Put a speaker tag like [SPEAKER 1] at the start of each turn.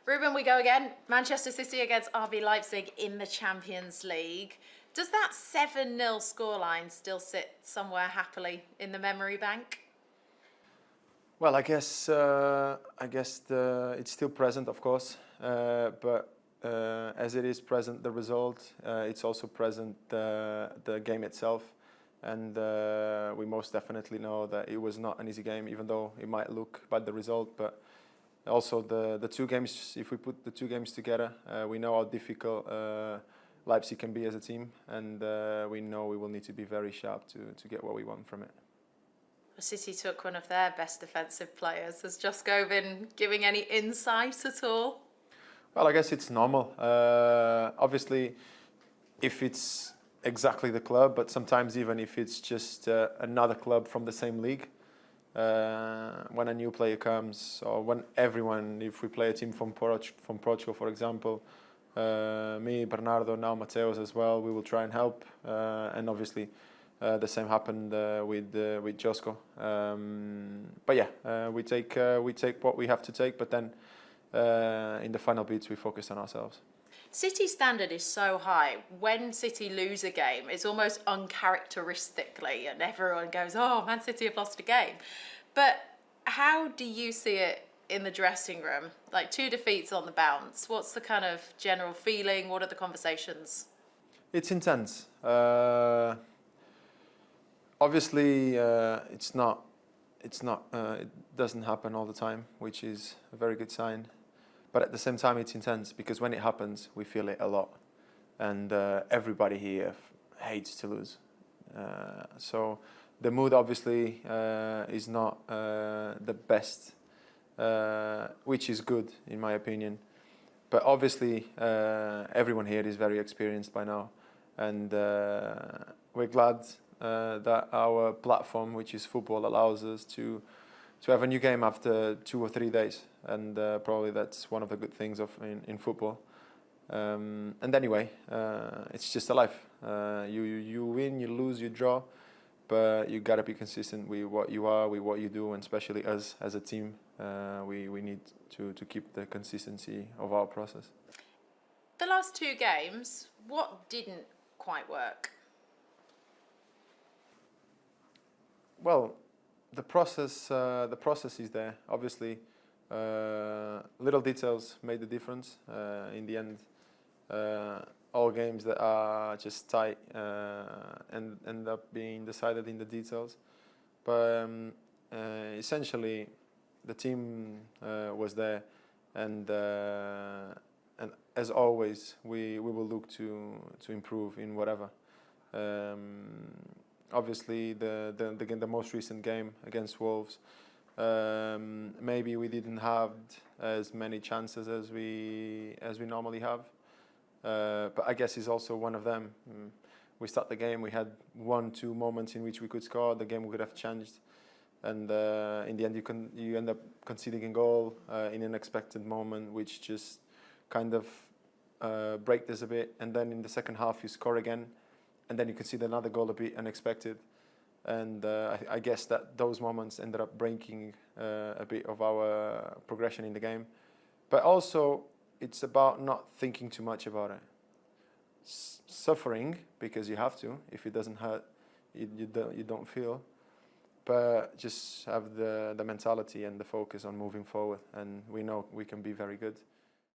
[SPEAKER 1] Ruben, we go again. Manchester City against RB Leipzig in the Champions League. Does that 7-0 scoreline still sit somewhere happily in the memory bank?
[SPEAKER 2] Well, I guess it's still present, of course, but as it is present, the result, it's also present the game itself, and we most definitely know that it was not an easy game, even though it might look bad the result. But also the two games, if we put the two games together, we know how difficult Leipzig can be as a team, and we know we will need to be very sharp to get what we want from it.
[SPEAKER 1] City took one of their best defensive players. Has Josko been giving any insight at all?
[SPEAKER 2] Well, I guess it's normal. Obviously, if it's exactly the club, but sometimes even if it's just another club from the same league, when a new player comes, or when everyone, if we play a team from Portugal, for example, me, Bernardo, now Mateus as well, we will try and help, and obviously the same happened with Josko. But yeah, we take what we have to take, but then in the final beats we focus on ourselves.
[SPEAKER 1] City's standard is so high. When City lose a game, it's almost uncharacteristically, and everyone goes, "Oh, Man City have lost a game." But how do you see it in the dressing room? Like 2 defeats on the bounce. What's the kind of general feeling? What are the conversations?
[SPEAKER 2] It's intense. Obviously, it doesn't happen all the time, which is a very good sign. But at the same time, it's intense because when it happens, we feel it a lot, and everybody here hates to lose. So the mood obviously is not the best, which is good in my opinion. But obviously, everyone here is very experienced by now, and we're glad that our platform, which is football, allows us to have a new game after 2 or 3 days, and probably that's one of the good things in football. And anyway, it's just a life. You win, you lose, you draw, but you gotta be consistent with what you are, with what you do, and especially us as a team, we need to keep the consistency of our process.
[SPEAKER 1] The last 2 games, what didn't quite work?
[SPEAKER 2] Well, the process is there. Obviously, little details made the difference. In the end, all games that are just tight and end up being decided in the details. But essentially, the team was there, and as always, we will look to improve in whatever. Obviously, the most recent game against Wolves, maybe we didn't have as many chances as we normally have, but I guess it's also one of them. We start the game, we had 1-2 moments in which we could score. The game would have changed, and in the end, you end up conceding a goal in an unexpected moment, which just kind of break this a bit. And then in the second half, you score again. And then you can see another goal a bit unexpected, and I guess that those moments ended up breaking a bit of our progression in the game. But also, it's about not thinking too much about it. Suffering because you have to. If it doesn't hurt, you don't feel. But just have the mentality and the focus on moving forward, and we know we can be very good.